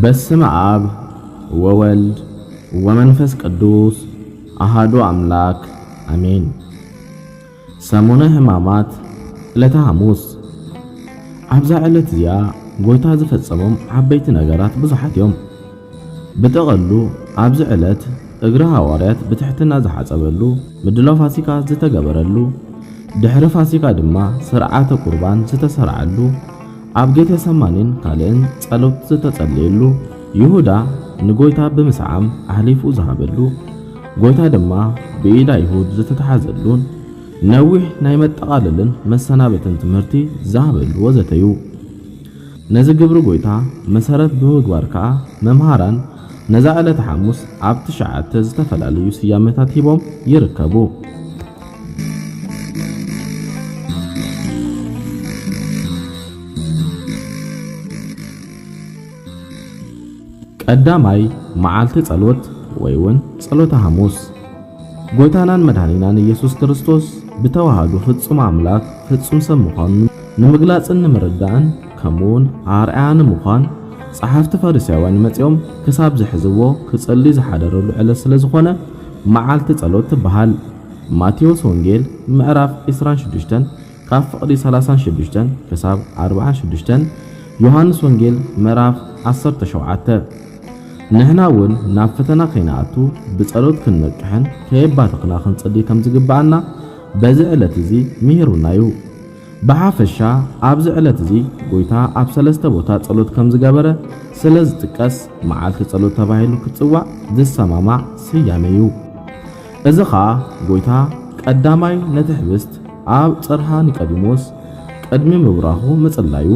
በስመ አብ ወወልድ ወመንፈስ ቅዱስ አሃዱ አምላክ አሜን። ሰሙነ ሕማማት ዕለተ ሐሙስ። ኣብዛ ዕለት እዚኣ ጎይታ ዝፈጸሞም ዓበይቲ ነገራት ብዙሓት እዮም። ብጥቕሉ ኣብዚ ዕለት እግሪ ሐዋርያት ብትሕትና ዝሓጸበሉ ምድላው ፋሲካ ዝተገበረሉ ድሕሪ ፋሲካ ድማ ስርዓተ ቁርባን ዝተሰርዓሉ ኣብ ጌቴሰማኒን ካልእን ጸሎት ዝተጸለየሉ ይሁዳ ንጎይታ ብምስዓም ኣሕሊፉ ዝሃበሉ ጎይታ ድማ ብኢዳ ይሁድ ዝተተሓዘሉን ነዊሕ ናይ መጠቓለልን መሰናበትን ትምህርቲ ዝሃበሉ ወዘተዩ። ነዚ ግብሪ ጎይታ መሰረት ብምግባር ከዓ መምሃራን ነዛ ዕለተ ሐሙስ ኣብ 9 ዝተፈላለዩ ስያሜታት ሂቦም ይርከቡ። ቀዳማይ መዓልቲ ጸሎት ወይውን ጸሎተ ሐሙስ። ጎይታናን መድኃኒናን ኢየሱስ ክርስቶስ ብተዋሃዱ ፍጹም አምላክ ፍጹም ሰብ ምዃኑ ንምግላጽን ንምርዳእን ከምኡውን ኣርአያን ምዃን ጸሓፍቲ ፈሪሳውያን መጺኦም ክሳብ ዝሕዝዎ ክጸልይ ዝሓደረሉ ዕለት ስለ ዝኾነ መዓልቲ ጸሎት ትበሃል። ማቴዎስ ወንጌል ምዕራፍ 26 ካብ ፍቕዲ 36 ክሳብ 46፣ ዮሐንስ ወንጌል ምዕራፍ 17። ንሕናውን ናብ ፈተና ከይናኣቱ ብጸሎት ክንነቅሕን ከየባትኽና ክንጸልይ ከም ዝግባአና በዚ ዕለት እዚ ምሂሩናዩ። ብሓፈሻ ኣብዚ ዕለት እዚ ጎይታ ኣብ 3 ቦታ ጸሎት ከም ዝገበረ ስለ ዝጥቀስ መዓልቲ ጸሎት ተባሂሉ ክጽዋዕ ዝሰማማዕ ስያሜ እዩ። እዚ ኸኣ ጎይታ ቀዳማይ ነቲ ሕብስት ኣብ ጽርሐ ኒቆዲሞስ ቅድሚ ምብራኹ ምጽላዩ፣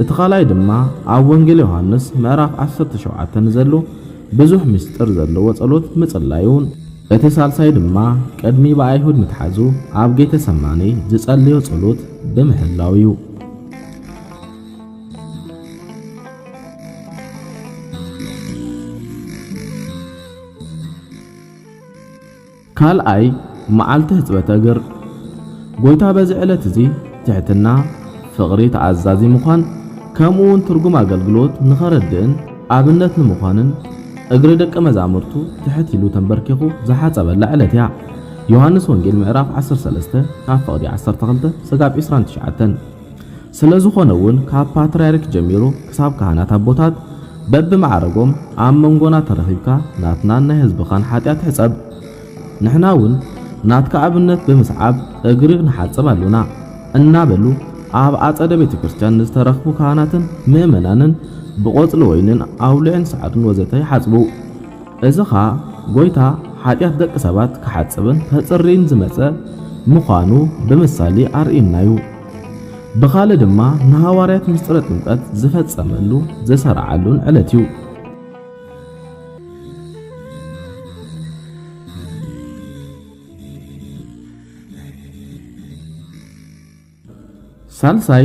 እቲ ኻልኣይ ድማ ኣብ ወንጌል ዮሐንስ ምዕራፍ 17 ዘሎ ብዙሕ ምስጢር ዘለዎ ጸሎት ምጽላዩን፣ እቲ ሳልሳይ ድማ ቅድሚ ብኣይሁድ ምትሓዙ ኣብ ጌቴሰማኒ ዝጸልዮ ጸሎት ብምህላው እዩ። ካልኣይ መዓልቲ ሕጽበተ እግር። ጎይታ በዚ ዕለት እዚ ትሕትና፣ ፍቕሪ፣ ተኣዛዚ ምዃን ከምኡውን ትርጉም ኣገልግሎት ንኸረድእን ኣብነት ንምዃንን እግሪ ደቀ መዛሙርቱ ትሕት ኢሉ ተንበርኪኹ ዝሓጸበላ ዕለት እያ። ዮሐንስ ወንጌል ምዕራፍ 13 ካብ ፍቕዲ 12 ስጋብ 29። ስለ ዝኾነ እውን ካብ ፓትርያርክ ጀሚሩ ክሳብ ካህናት ኣቦታት በብማዕረጎም ኣብ መንጎና ተረኺብካ ናትናን ናይ ህዝብኻን ሓጢኣት ሕጸብ። ንሕና እውን ናትካ ኣብነት ብምስዓብ እግሪ ንሓጽብ ኣሉና እናበሉ ኣብ ኣጸደ ቤተ ክርስቲያን ዝተረኽቡ ካህናትን ምእመናንን ብቆጽሊ ወይንን ኣውልዕን ሰዓዱን ወዘተ ይሓጽቡ። እዚ ኸኣ ጎይታ ሓጢኣት ደቂ ሰባት ክሓጽብን ከጽርይን ዝመጸ ምዃኑ ብምሳሌ ኣርኢናዩ። ብኻልእ ድማ ንሃዋርያት ምስጢረ ጥምቀት ዝፈጸመሉ ዝሰርዓሉን ዕለት እዩ። ሳልሳይ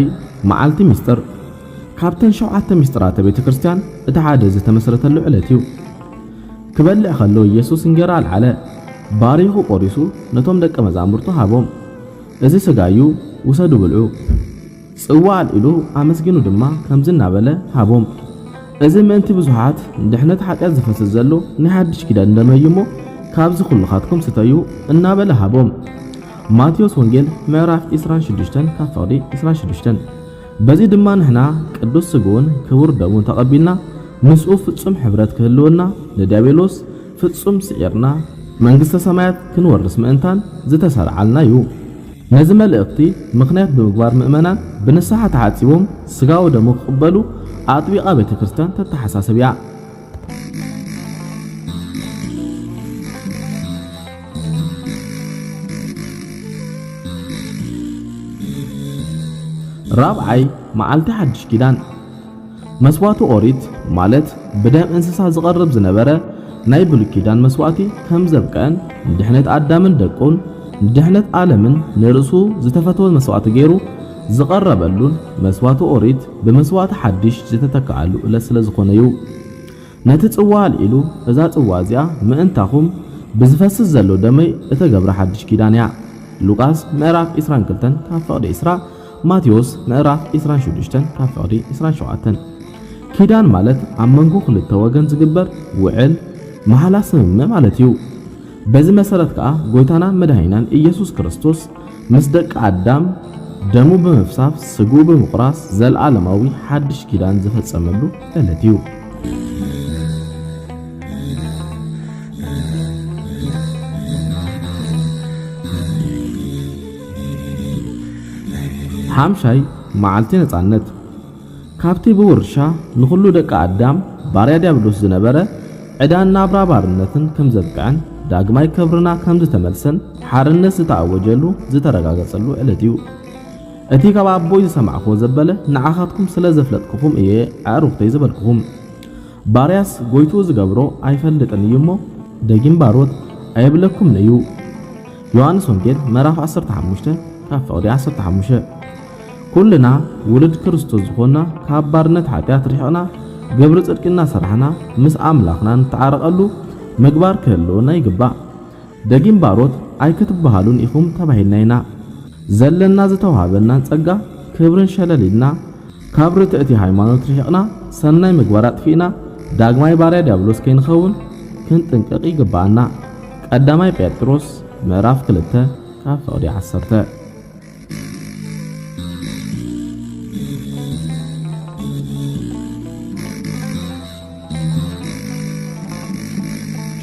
መዓልቲ ምስጢር። ካብተን 7 ምስጢራተ ቤተ ክርስቲያን እቲ ሓደ ዝተመስረተሉ ዕለት እዩ። ክበልዕ ከሎ ኢየሱስ እንጀራ አልዓለ፣ ባሪኹ ቆሪሱ ነቶም ደቀ መዛሙርቱ ሃቦም፣ እዚ ስጋዩ ውሰዱ ብልዑ። ጽዋ አልዒሉ ኣመስጊኑ ድማ ከምዚ እናበለ ሃቦም፣ እዚ ምእንቲ ብዙሓት ድሕነት ሓጢአት ዝፈስስ ዘሎ ናይ ሓድሽ ኪዳን እንደመይሞ ካብዚ ኩልኻትኩም ስተዩ እናበለ ሃቦም። ማቴዎስ ወንጌል ምዕራፍ 26 ካብ ፍቕዲ 26። በዚ ድማ ንሕና ቅዱስ ስግኡን ክቡር ደሙን ተቐቢልና ምስኡ ፍጹም ሕብረት ክህልወና ንዲያብሎስ ፍጹም ስዒርና መንግሥተ ሰማያት ክንወርስ ምእንታን ዝተሰርዓልና እዩ። ነዚ መልእኽቲ ምኽንያት ብምግባር ምእመናን ብንስሓ ተሓጺቦም ስጋው ደሙ ክቕበሉ ኣጥቢቓ ቤተ ክርስቲያን ተተሓሳስብ እያ። ራብዓይ መዓልቲ ሓድሽ ኪዳን። መስዋዕቱ ኦሪት ማለት ብደም እንስሳ ዝቀርብ ዝነበረ ናይ ብሉይ ኪዳን መስዋዕቲ ከም ዘብቀን ድሕነት አዳምን ደቁን ድሕነት ዓለምን ንርእሱ ዝተፈተወ መስዋዕቲ ገይሩ ዝቀረበሉን መስዋዕቱ ኦሪት ብመስዋዕቲ ሓድሽ ዝተተካኣሉ ዕለት ስለ ዝኾነ እዩ። ነቲ ጽዋ አልዒሉ እዛ ጽዋ እዚኣ ምእንታኹም ብዝፈስስ ዘሎ ደመይ እተገብረ ሓድሽ ኪዳን እያ። ሉቃስ ምዕራፍ 22 ካብ ፍቕዲ 20 ማቴዎስ ምዕራፍ 26 ካብ ፍቕዲ 27 ኪዳን ማለት ኣብ መንጎ ክልተ ወገን ዝግበር ውዕል መሐላ ስምምዕ ማለት እዩ። በዚ መሰረት ከዓ ጎይታና መድኃኒናን ኢየሱስ ክርስቶስ ምስ ደቂ አዳም ደሙ ብምፍሳፍ ስጉ ብምቁራስ ዘለዓለማዊ ሓድሽ ኪዳን ዝፈጸመሉ ዕለት እዩ። ሓምሻይ መዓልቲ ነጻነት ካብቲ ብውርሻ ንኹሉ ደቂ አዳም ባርያ ዲያብሎስ ዝነበረ ዕዳን ናብራ ባርነትን ከም ዘብቅዐን ዳግማይ ክብርና ከም ዝተመልሰን ሓርነት ዝተኣወጀሉ ዝተረጋገጸሉ ዕለት እዩ። እቲ ካብ ኣቦይ ዝሰማዕኽዎ ዘበለ ንዓኻትኩም ስለ ዘፍለጥክኹም እየ ኣዕሩኽተይ ዝበልክኹም። ባርያስ ጎይቱ ዝገብሮ ኣይፈልጥን እዩ እሞ ደጊም ባሮት ኣይብለኩም እዩ። ዮሐንስ ወንጌል ምዕራፍ 15 ካብ ፍቕዲ 15 ኩልና ውሉድ ክርስቶስ ዝኾንና ካብ ባርነት ኃጢአት ርሒቕና ግብሪ ጽድቅና ሰርሕና ምስ ኣምላኽና ንተዓረቐሉ ምግባር ክህልወና ይግባእ። ደጊም ባሮት ኣይክትበሃሉን ኢኹም ተባሂልና ኢና። ዘለና ዝተዋሃበናን ጸጋ ክብርን ሸለሊልና ካብ ርትዕቲ ሃይማኖት ርሒቕና ሰናይ ምግባር ኣጥፊእና ዳግማይ ባርያ ዲያብሎስ ከይንኸውን ክንጥንቅቕ ይግባአና። ቀዳማይ ጴጥሮስ ምዕራፍ 2 ካብ ፍቕዲ 10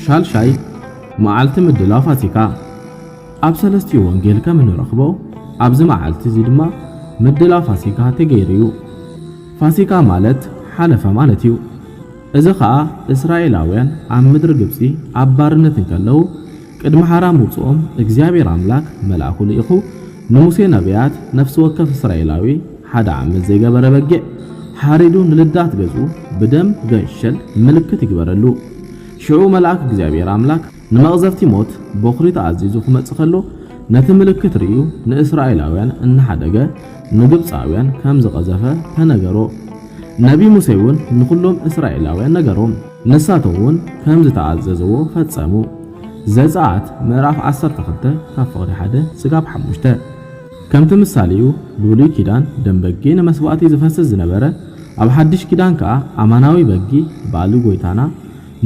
ሻልሻይ መዓልቲ ምድላው ፋሲካ ኣብ ሰለስቲኡ ወንጌል ከም እንረኽቦ ኣብዚ መዓልቲ እዚ ድማ ምድላው ፋሲካ ተገይሩ። ፋሲካ ማለት ሓለፈ ማለት እዩ። እዚ ከዓ እስራኤላውያን ኣብ ምድሪ ግብፂ ኣብ ባርነት እንከለዉ ቅድሚ ሓራም ውፅኦም እግዚአብሔር አምላክ መልአኩ ልኢኹ ንሙሴ ነቢያት ነፍሲ ወከፍ እስራኤላዊ ሓደ ዓመት ዘይገበረ በጊዕ ሓሪዱ ንልዳት ገጹ ብደም ገንሸል ምልክት ይግበረሉ። ሽዑ መልአክ እግዚአብሔር አምላክ ንመቕዘፍቲ ሞት በኹሪ ተኣዚዙ ክመጽእ ከሎ ነቲ ምልክት ርእዩ ንእስራኤላውያን እናሓደገ ንግብፃውያን ከም ዝቐዘፈ ተነገሮ። ነቢ ሙሴ እውን ንኹሎም እስራኤላውያን ነገሮም፣ ንሳቶም እውን ከም ዝተኣዘዝዎ ፈጸሙ። ዘፀአት ምዕራፍ 12 ካብ ፍቕዲ 1 ስጋብ 5 ከምቲ ምሳሌኡ ብሉይ ኪዳን ደም በጊ ንመስዋዕቲ ዝፈስስ ዝነበረ ኣብ ሓድሽ ኪዳን ከዓ ኣማናዊ በጊ ባሊ ጎይታና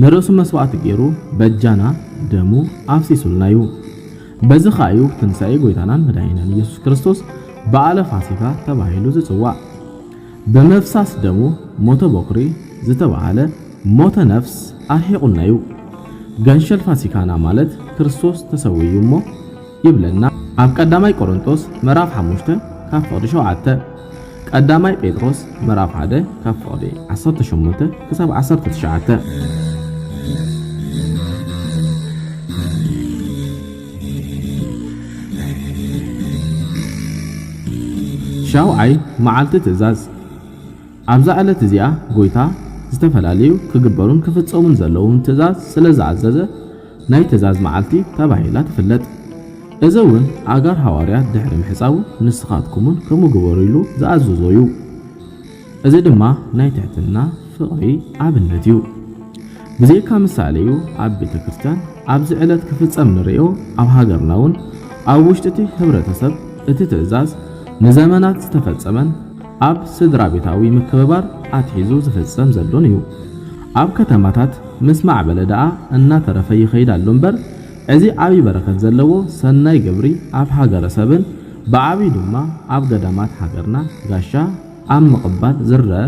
ንርእሱ መስዋዕቲ ገይሩ በጃና ደሙ ኣፍሲሱልና እዩ። በዚ ኸኣዩ ትንሣኤ ጎይታናን መድኃኒናን ኢየሱስ ክርስቶስ በዓለ ፋሲካ ተባሂሉ ዝጽዋዕ። በመፍሳስ ደሙ ሞተ በኩሪ ዝተባሃለ ሞተ ነፍስ ኣርሒቁልና እዩ። ገንሸል ፋሲካና ማለት ክርስቶስ ተሰውዩ እሞ ይብለና ኣብ ቀዳማይ ቆሮንቶስ ምዕራፍ 5 ካብ ፍቕዲ 7 ቀዳማይ ጴጥሮስ ምዕራፍ 1 ካብ ፍቕዲ 18 ክሳብ 19 ሻውዓይ መዓልቲ ትእዛዝ ኣብዛ ዕለት እዚኣ ጎይታ ዝተፈላለዩ ክግበሩን ክፍጸሙን ዘለዎም ትእዛዝ ስለ ዝኣዘዘ ናይ ትእዛዝ መዓልቲ ተባሂላ ትፍለጥ። እዚ እውን ኣጋር ሐዋርያት ድሕሪ ምሕፃቡ ንስኻትኩምን ከምግበሩ ኢሉ ዝኣዘዞ እዩ። እዚ ድማ ናይ ትሕትና ፍቕሪ ኣብነት እዩ። ብዘይካ ምሳሌ እዩ ኣብ ቤተ ክርስቲያን ኣብዚ ዕለት ክፍጸም ንሪኦ ኣብ ሃገርና እውን ኣብ ውሽጢ እቲ ሕብረተሰብ እቲ ትእዛዝ ንዘመናት ዝተፈጸመን ኣብ ስድራ ቤታዊ ምክብባር ኣትሒዙ ዝፍጸም ዘሎን እዩ። ኣብ ከተማታት ምስ ማዕበለ ደኣ እናተረፈ ይኸይድ ኣሎ እምበር እዚ ዓብይ በረከት ዘለዎ ሰናይ ግብሪ ኣብ ሃገረሰብን ብዓብይ ድማ ኣብ ገዳማት ሃገርና ጋሻ ኣብ ምቕባል ዝረአ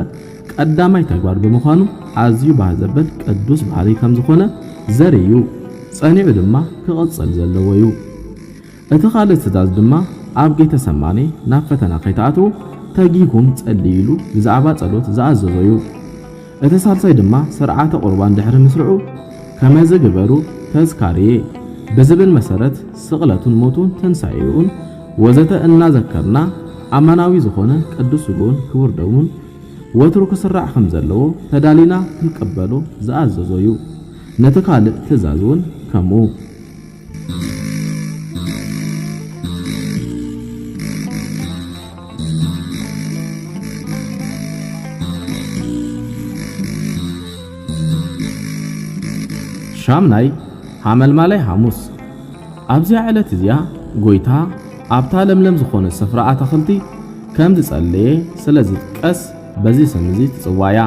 ቀዳማይ ተግባር ብምዃኑ ኣዝዩ ባህ ዘብል ቅዱስ ባህሪ ከም ዝኾነ ዘርእዩ ጸኒዑ ድማ ክቕጽል ዘለዎ እዩ። እቲ ካልእ ትእዛዝ ድማ ኣብ ጌተ ሰማኔ ናብ ፈተና ከይተኣትዉ ተጊኩም ጸልይሉ ብዛዕባ ጸሎት ዝኣዘዞ እዩ። እቲ ሳልሳይ ድማ ስርዓተ ቁርባን ድሕሪ ምስርዑ ከመዝ ግበሩ ተዝካርየ ብዝብል መሰረት ስቕለቱን ሞቱን ትንሣኤኡን ወዘተ እናዘከርና ኣማናዊ ዝኾነ ቅዱስ ስግኡን ክቡር ደሙን ወትሩ ክስራዕ ከም ዘለዎ ተዳሊና ክንቀበሎ ዝኣዘዞ እዩ ነቲ ካልእ ትእዛዝ እውን ከምኡ ሻምናይ ሓመልማላይ ሐሙስ ኣብዚ ዕለት እዚያ ጎይታ ኣብታ ለምለም ዝኾነ ስፍራ ኣትክልቲ ከም ዝጸለየ ስለዝጥቀስ በዚ ስም እዚ ትጽዋያ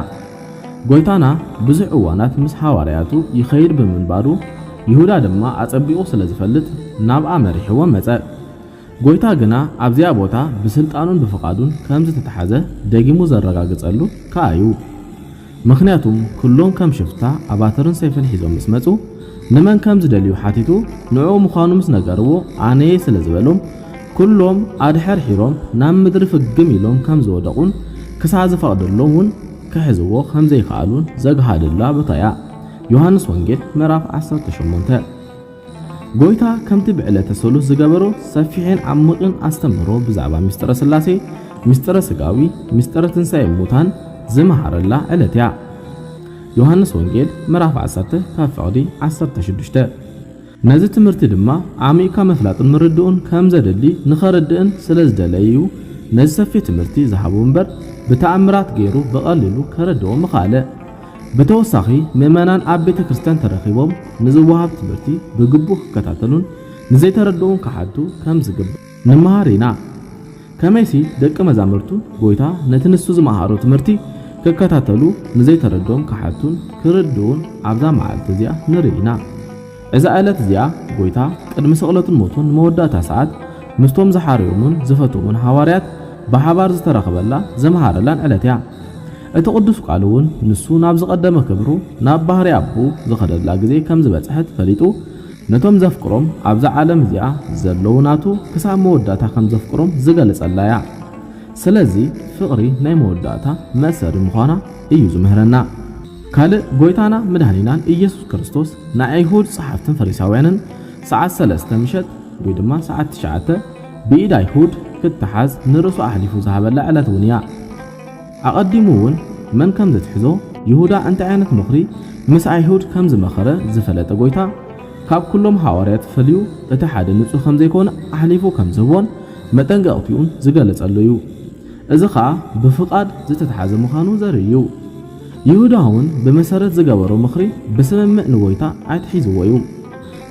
ጎይታና ብዙሕ እዋናት ምስ ሐዋርያቱ ይኸይድ ብምንባሩ ይሁዳ ድማ ኣጸቢቑ ስለዝፈልጥ ናብ ኣመሪሕዎ መጸ ጎይታ ግና ኣብዚያ ቦታ ብስልጣኑን ብፍቃዱን ከም ዝተተሓዘ ደጊሙ ዘረጋግጸሉ ከኣዩ ምክንያቱም ኩሎም ከም ሽፍታ ኣባተርን ሰይፍን ሒዞም ምስ መጹ ንመን ከም ዝደልዩ ሓቲቱ ንዑ ምዃኑ ምስ ነገርዎ ኣነየ ስለዝበሎም ኩሎም ኣድሕር ሒሮም ናብ ምድሪ ፍግም ኢሎም ከም ዝወደቁን ክሳዕ ዝፈቅደሎም እውን ክሕዝዎ ከም ዘይከኣሉን ዘግሃድላ ቦታያ ዮሐንስ ወንጌል ምዕራፍ 18 ጎይታ ከምቲ ብዕለተ ሰሉስ ዝገበሮ ሰፊሕን ዓሚቕን ኣስተምህሮ ብዛዕባ ምስጢረ ስላሴ ምስጢረ ስጋዊ ምስጢረ ትንሣኤ ሙታን ዝመሃረላ ዕለት እያ ዮሐንስ ወንጌል ምዕራፍ 10 ካብ ፍቕዲ 16 ነዚ ትምህርቲ ድማ ዓሚቕካ መፍላጥን ምርድኡን ከም ዘደሊ ንኸረድእን ስለዝደለዩ ነዚ ሰፊሕ ትምህርቲ ዝሃቡ እምበር ብተኣምራት ገይሩ በቐሊሉ ከረድኦም ምኻለ በተወሳኺ ምእመናን ኣብ ቤተ ክርስቲያን ተረኺቦም ንዝወሃብ ትምህርቲ ብግቡእ ክከታተሉን ንዘይተረድኡን ክሓቱ ከም ዝግባእ ንመሃር ኢና ከመይሲ ደቂ መዛሙርቱ ጎይታ ነቲ ንሱ ዝመሃሮ ትምህርቲ ክከታተሉ ንዘይተረድኦም ክሓቱን ክርድኡን ኣብዛ መዓልቲ እዚኣ ንርኢና እዛ ዕለት እዚኣ ጎይታ ቅድሚ ስቕለቱን ሞቱን መወዳእታ ሰዓት ምስቶም ዝሓርዮምን ዝፈትዎምን ሐዋርያት ብሓባር ዝተረኸበላ ዘመሃረላን ዕለት እያ እቲ ቅዱስ ቃል እውን ንሱ ናብ ዝቐደመ ክብሩ ናብ ባህሪ ኣቦ ዝኸደላ ግዜ ከም ዝበፅሐት ፈሊጡ ነቶም ዘፍቅሮም ኣብዛ ዓለም እዚኣ ዘለዉ ናቱ ክሳብ መወዳእታ ከም ዘፍቅሮም ዝገልጸላ እያ ስለዚ ፍቕሪ ናይ መወዳእታ መእሰሪ ምዃና እዩ ዝምህረና ካልእ ጎይታና መድኃኒናን ኢየሱስ ክርስቶስ ናይ ኣይሁድ ጸሓፍትን ፈሪሳውያንን ሰዓት 3 ምሸት ወይ ድማ ሰዓት 9 ብኢድ ኣይሁድ ክትሓዝ ንርእሱ ኣሕሊፉ ዝሃበላ ዕለት እውን እያ ኣቐዲሙ እውን መን ከም ዝትሕዞ ይሁዳ እንታይ ዓይነት ምኽሪ ምስ ኣይሁድ ከም ዝመኸረ ዝፈለጠ ጎይታ ካብ ኩሎም ሐዋርያት ፈልዩ እቲ ሓደ ንጹህ ከም ዘይኮነ ኣሕሊፉ ከም ዝህቦን መጠንቀቕቲኡን ዝገለጸሉ እዩ እዚ ከዓ ብፍቃድ ዝተተሓዘ ምዃኑ ዘርኢ እዩ ይሁዳ እውን ብመሰረት ዝገበሮ ምኽሪ ብስምምዕ ንጎይታ ኣይትሒዝዎ እዩ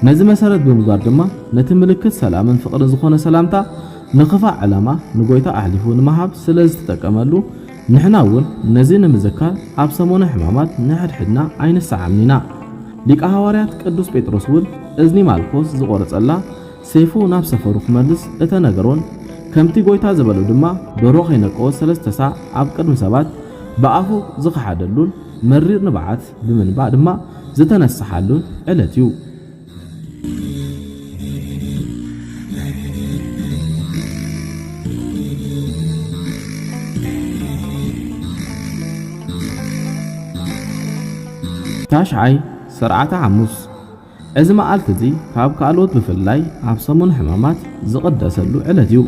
ነዚ መሰረት ብምግባር ድማ ነቲ ምልክት ሰላምን ፍቕርን ዝኾነ ሰላምታ ንኽፋእ ዕላማ ንጎይታ ኣሕሊፉ ንምሃብ ስለ ዝተጠቀመሉ ንሕና እውን ነዚ ንምዝካር ኣብ ሰሞነ ሕማማት ንሕድሕድና ኣይንሰዓምኒና ሊቀ ሐዋርያት ቅዱስ ጴጥሮስ እውን እዝኒ ማልኮስ ዝቆረጸላ ሰይፉ ናብ ሰፈሩ ክመልስ እተነገሮን ከምቲ ጎይታ ዝበሉ ድማ ብሮኽ ይነቀዎ 3 ሰዓት ኣብ ቅድሚ ሰባት በኣፉ ዝኸሓደሉን መሪር ንብዓት ብምንባእ ድማ ዝተነስሓሉን ዕለት እዩ ታሽዓይ ስርዓተ ሐሙስ እዚ መዓልቲ እዚ ካብ ካልኦት ብፍላይ ኣብ ሰሙን ሕማማት ዝቕደሰሉ ዕለት እዩ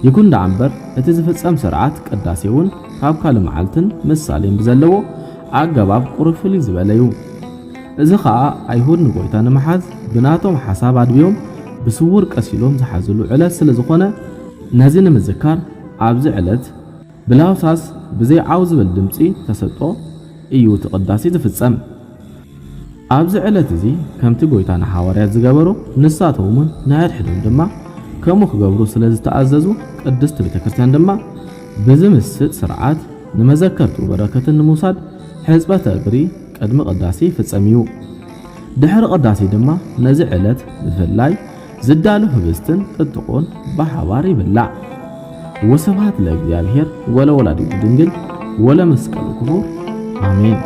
ይኩን ዳ እምበር እቲ ዝፍጸም ስርዓት ቅዳሴ እውን ካብ ካልእ መዓልትን ምሳሌን ብዘለዎ ኣገባብ ቁሩብ ፍልይ ዝበለ እዩ እዚ ከዓ ኣይሁድ ንጎይታ ንምሓዝ ብናቶም ሓሳብ ኣድብዮም ብስውር ቀሲሎም ዝሓዝሉ ዕለት ስለ ዝኾነ ነዚ ንምዝካር ኣብዚ ዕለት ብላውሳስ ብዘይ ዓው ዝብል ድምፂ ተሰጥኦ እዩ እቲ ቅዳሴ ዝፍጸም ኣብዚ ዕለት እዚ ከምቲ ጎይታ ንሐዋርያት ዝገበሮ ንሳቶምን ንሕድሕዶም ድማ ከምኡ ክገብሩ ስለ ዝተኣዘዙ ቅድስቲ ቤተ ክርስቲያን ድማ ብዝምስጥ ስርዓት ንመዘከርቱ በረከትን ንምውሳድ ሕፅበተ እግሪ ቅድሚ ቅዳሴ ይፍጸም እዩ ድሕሪ ቅዳሴ ድማ ነዚ ዕለት ብፍላይ ዝዳሉ ህብስትን ጥጥቆን ብሓባር ይብላዕ ወስብሐት ለእግዚአብሔር ወለወላዲቱ ድንግል ወለመስቀሉ ክቡር አሜን